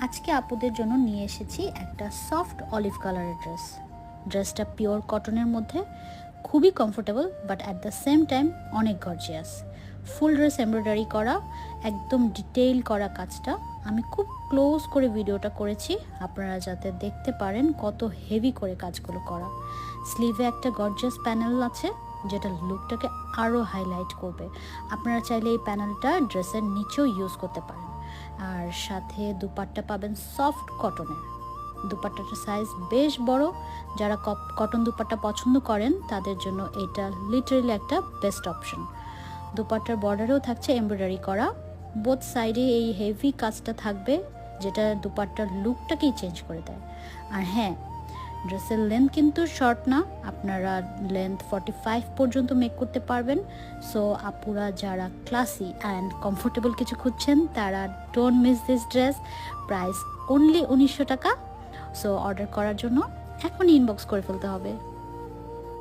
আজকে আপুদের জন্য নিয়ে এসেছি একটা সফট অলিভ কালারের ড্রেসটা পিওর কটনের মধ্যে, খুবই comfortable but at the same time অনেক গর্জিয়াস। ফুল ড্রেস এমব্রয়ডারি করা, একদম ডিটেইল করা কাজটা। আমি খুব ক্লোজ করে ভিডিওটা করেছি আপনারা যাতে দেখতে পারেন কত হেভি করে কাজগুলো করা। স্লিভে একটা গর্জিয়াস প্যানেল আছে যেটা লুকটাকে আরও হাইলাইট করবে। আপনারা চাইলে এই প্যানেলটা ড্রেসের নিচেও ইউজ করতে পারেন। আর সাথে দুপাট্টা পাবেন সফট কটনের। দুপাট্টাটার সাইজ বেশ বড়, যারা কটন দুপাট্টা পছন্দ করেন তাদের জন্য এটা লিটারালি একটা বেস্ট অপশন। দুপাট্টার বর্ডারেও থাকছে এমব্রয়ডারি করা, বোথ সাইডে এই হেভি কাজটা থাকবে যেটা দুপাট্টার লুকটাকেই চেঞ্জ করে দেয়। আর হ্যাঁ, ড্রেসের লেন্থ কিন্তু শর্ট না, আপনারা লেন্থ 45 পর্যন্ত মেক করতে পারবেন। সো আপুরা যারা ক্লাসি অ্যান্ড কমফোর্টেবল কিছু খুঁজছেন তারা don't miss this dress. Price only 1900 টাকা। সো অর্ডার করার জন্য এখনই ইনবক্স করে ফেলতে হবে।